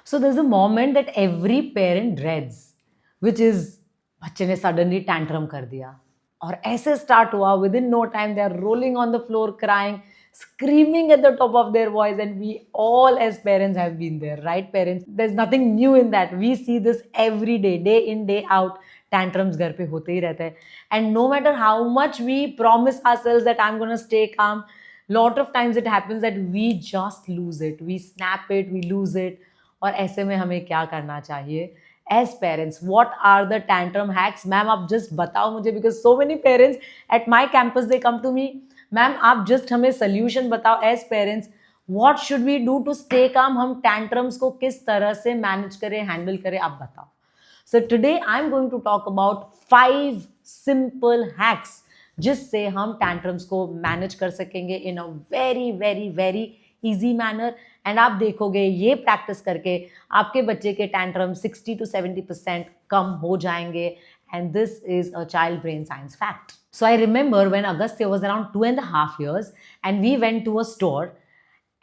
So there's a moment that every parent dreads, which is बच्चे ने suddenly tantrum कर दिया और ऐसे start हुआ within no time they are rolling on the floor crying, screaming at the top of their voice, and we all as parents have been there, right parents? There's nothing new in that. We see this every day in day out. Tantrums घर पे होते ही रहते हैं, and no matter how much we promise ourselves that I'm going to stay calm, lot of times it happens that we just lose it, we snap it, we lose it. और ऐसे में हमें क्या करना चाहिए as parents? What are the tantrum hacks? Ma'am आप just बताओ मुझे, because so many parents at my campus they come to me, ma'am आप just हमें solution बताओ as parents, what should we do to stay calm? हम tantrums को किस तरह से manage करें, handle करें, आप बताओ. So today I'm going to talk about 5 simple hacks जिससे हम tantrums को manage कर सकेंगे in a very easy manner. And आप देखोगे ये प्रैक्टिस करके आपके बच्चे के टैंट्रम 60 to 70% कम हो जाएंगे. And this is a child brain science fact. So I remember when Agastya was around 2.5 years and we went to a store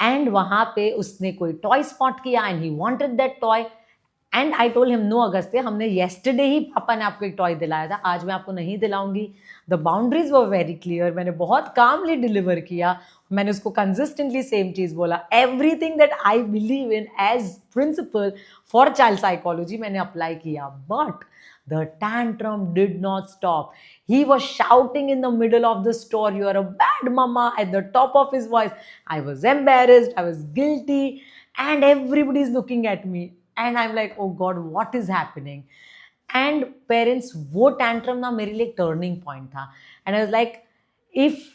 and वहां पे उसने कोई टॉय स्पॉट किया and he wanted that toy. And I told him, no Agastya, हमने yesterday ही पापा ने आपको एक टॉय दिलाया था, आज मैं आपको नहीं दिलाऊंगी. The boundaries were very clear. मैंने बहुत कामली डिलीवर किया, मैंने उसको कंसिस्टेंटली सेम चीज बोला. Everything that I believe in as principle for child psychology मैंने अप्लाई किया. But the tantrum did not stop. He was shouting in the middle of the store, "You are a bad mama," at the top of his voice. I was embarrassed, I was guilty, and everybody is looking at me. And I'm like, oh God, what is happening? And parents, वो tantrum ना मेरे लिए turning point था. And I was like, if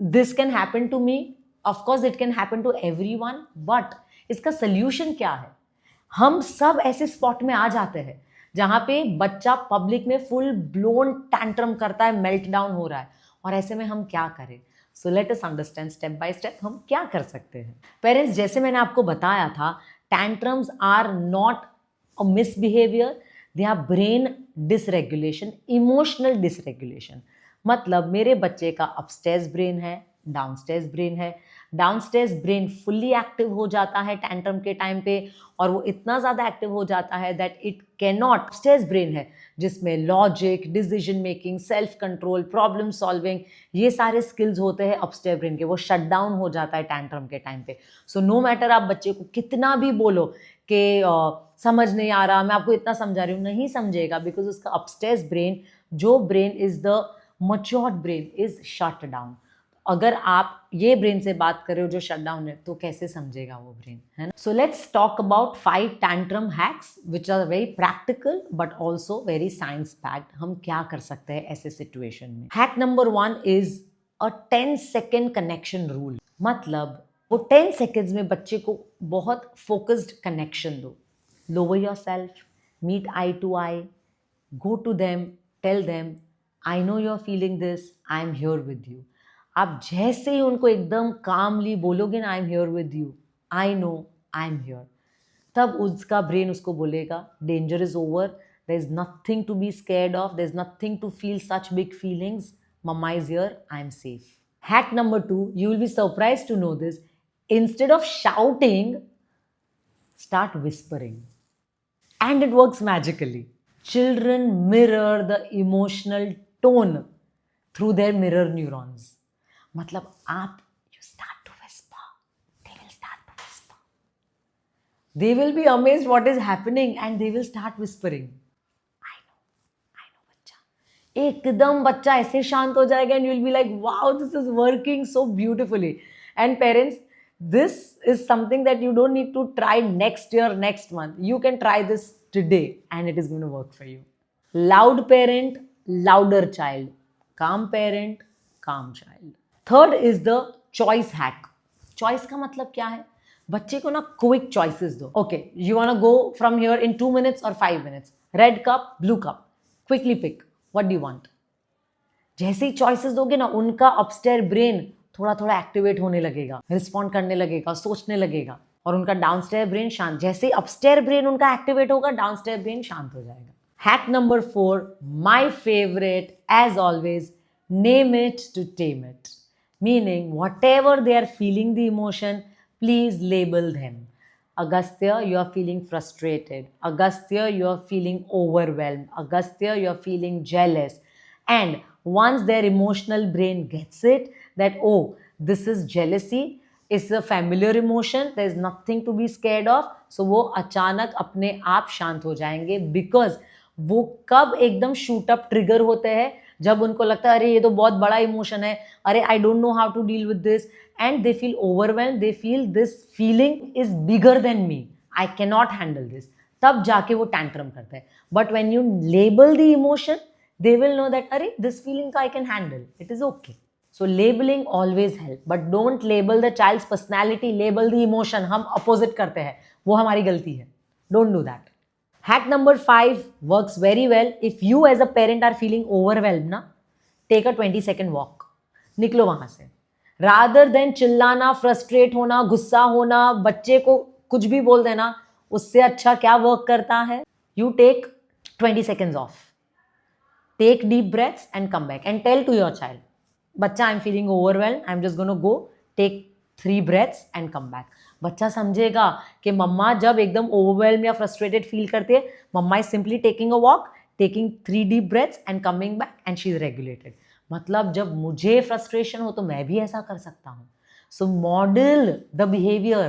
this can happen to me, of course it can happen to everyone, but इसका solution क्या है? हम सब ऐसे स्पॉट में आ जाते हैं जहां पे बच्चा पब्लिक में फुल ब्लोन टैंट्रम करता है, मेल्ट डाउन हो रहा है, और ऐसे में हम क्या करें? So let us understand step by step हम क्या कर सकते हैं. पेरेंट्स, जैसे मैंने आपको बताया था, tantrums are not a misbehaviour, they are brain dysregulation, emotional dysregulation. मतलब मेरे बच्चे का अपस्टेयर्स ब्रेन है, डाउनस्टेयर्स ब्रेन है. डाउनस्टेयर्स ब्रेन फुल्ली एक्टिव हो जाता है टैंट्रम के टाइम पे, और वो इतना ज़्यादा एक्टिव हो जाता है that it can not. Upstairs brain है जिसमें logic, decision making, self control, problem solving, ये सारे स्किल्स होते हैं अपस्टेयर ब्रेन के. वो शट डाउन हो जाता है टैंट्रम के टाइम पे. सो नो मैटर आप बच्चे को कितना भी बोलो कि समझ नहीं आ रहा, मैं आपको इतना समझा रही हूँ, नहीं समझेगा, बिकॉज उसका अपस्टेयर्स ब्रेन, जो brain is the matured brain, is shut down. अगर आप ये ब्रेन से बात कर रहे हो जो शट डाउन है, तो कैसे समझेगा वो ब्रेन, है ना? So let's talk about 5 tantrum hacks which are very practical but also very science packed. हम क्या कर सकते हैं ऐसे सिचुएशन में. Hack number 1 is a 10-second connection rule. मतलब वो 10 seconds में बच्चे को बहुत फोकस्ड कनेक्शन दो. Lower yourself, meet eye to eye, go to them, tell them, I know you are feeling this, I am here with you. आप जैसे ही उनको एकदम कामली बोलोगे ना, I am here with you, I know, I am here, तब उसका brain उसको बोलेगा danger is over, there is nothing to be scared of, there is nothing to feel such big feelings, mamma is here, I am safe. Hack number 2, you will be surprised to know this. Instead of shouting, start whispering, and it works magically. Children mirror the emotional tone through their mirror neurons. मतलब आप, you start to whisper, they will start to whisper. They will be amazed what is happening and they will start whispering. I know बच्चा. एकदम बच्चा ऐसे शांत हो जाएगा and you will be like, wow, this is working so beautifully. And parents, this is something that you don't need to try next year, next month. You can try this today and it is going to work for you. Loud parent, louder child. Calm parent, calm child. Third is the choice hack. Choice का मतलब क्या है? बच्चे को ना quick choices दो. Okay, you want to go from here in 2 minutes और 5 minutes. Red cup, blue cup, quickly pick, what do you want. जैसे ही चॉइसेस दोगे ना, उनका अपस्टेयर ब्रेन थोड़ा थोड़ा एक्टिवेट होने लगेगा, रिस्पॉन्ड करने लगेगा, सोचने लगेगा, और उनका डाउनस्टेयर ब्रेन शांत. जैसे ही अपस्टेयर ब्रेन उनका एक्टिवेट होगा, डाउनस्टेयर ब्रेन शांत हो जाएगा. Hack number 4, my favourite as always, name it to tame it. Meaning, whatever they are feeling the emotion, please label them. Agastya, you are feeling frustrated. Agastya, you are feeling overwhelmed. Agastya, you are feeling jealous. And once their emotional brain gets it, that, oh, this is jealousy, it's a familiar emotion, there is nothing to be scared of, so वो अचानक अपने आप शांत हो जाएंगे, because वो कब एकदम शूट अप ट्रिगर होते हैं, जब उनको लगता है अरे ये तो बहुत बड़ा इमोशन है, अरे I don't know how to deal with this, and they feel overwhelm, they feel this feeling is bigger than me, I can not handle this, तब जाके वो टैंट्रम करते हैं. But when you label the emotion, they will know that अरे this feeling I can handle, it is okay. So labeling always help, but don't label the child's personality, label the emotion. हम opposite करते हैं, वो हमारी गलती है. Don't do that. Hack number 5 works very well. If you as a parent are feeling overwhelmed ना, take a 20-second walk. निकलो वहां से. Rather than चिल्लाना, frustrate होना, गुस्सा होना, बच्चे को कुछ भी बोल देना, उससे अच्छा क्या वर्क करता है? You take 20 seconds off. Take deep breaths and come back and tell to your child, बच्चा I'm feeling overwhelmed, I'm just going to go take 3 breaths and come back. बच्चा समझेगा कि मम्मा जब एकदम overwhelmed या frustrated feel करती है, मम्मा is simply taking a walk, taking 3 deep breaths and coming back and she is regulated. मतलब जब मुझे frustration हो तो मैं भी ऐसा कर सकता हूँ. So model the behavior,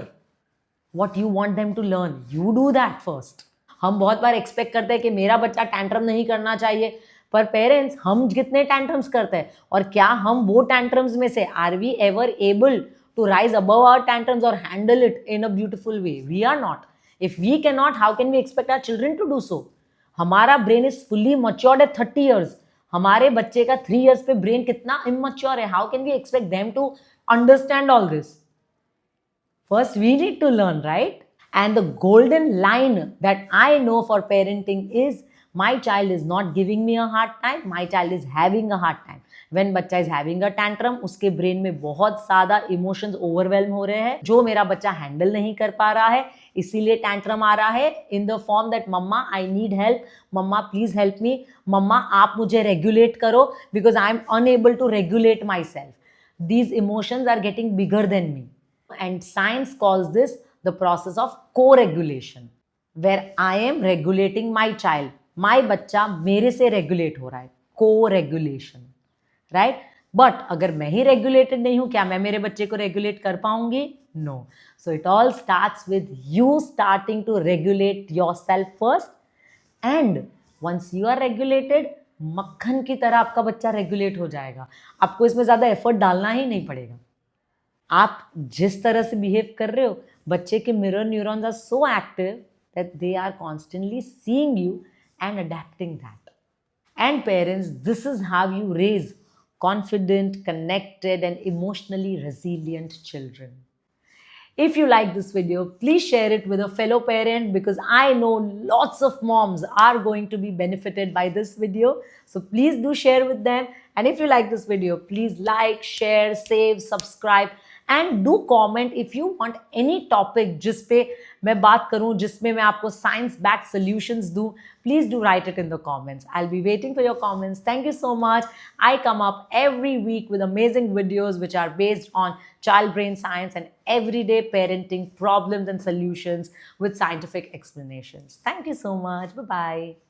what you want them to learn. You do that first. हम बहुत बार एक्सपेक्ट करते हैं कि मेरा बच्चा टैंट्रम नहीं करना चाहिए, पर पेरेंट्स हम कितने टैंट्रम्स करते हैं, और क्या हम वो टैंट्रम्स में से are we ever able to rise above our tantrums और handle it in a beautiful way? We are not. If we can not, how can we expect our children to do so? हमारा brain is fully matured at 30 years. हमारे बच्चे का 3 years पे brain कितना immature है. How can we expect them to understand all this? First, we need to learn, right? And the golden line that I know for parenting is, my child is not giving me a hard time, my child is having a hard time. When बच्चा is having a tantrum, उसके brain में बहुत ज़्यादा emotions overwhelm हो रहे हैं, जो मेरा बच्चा हैंडल नहीं कर पा रहा है, इसीलिए टैंट्रम आ रहा है in the form that mama I need help, mama please help me, mama आप मुझे रेगुलेट करो, because I am unable to regulate my self. These emotions are getting bigger than me. And science calls this the process of co-regulation, where I am regulating my child. My बच्चा मेरे से regulate हो रहा है. Co-regulation, right? But अगर मैं ही regulated नहीं हूँ, क्या मैं मेरे बच्चे को regulate कर पाऊंगी? No. So it all starts with you starting to regulate yourself first. And once you are regulated, मक्खन की तरह आपका बच्चा रेगुलेट हो जाएगा. आपको इसमें ज़्यादा एफर्ट डालना ही नहीं पड़ेगा. आप जिस तरह से बिहेव कर रहे हो, बच्चे के mirror neurons are so active that they are constantly seeing you and adapting that. And parents, this is how you raise confident, connected, and emotionally resilient children. If you like this video, please share it with a fellow parent, because I know lots of moms are going to be benefited by this video. So please do share with them. And if you like this video, please like, share, save, subscribe, and do comment if you want any topic जिस पे मैं बात करूँ, जिसमें मैं आपको science backed solutions दूँ. Please do write it in the comments. I'll be waiting for your comments. Thank you so much. I come up every week with amazing videos which are based on child brain science and everyday parenting problems and solutions with scientific explanations. Thank you so much. Bye-bye.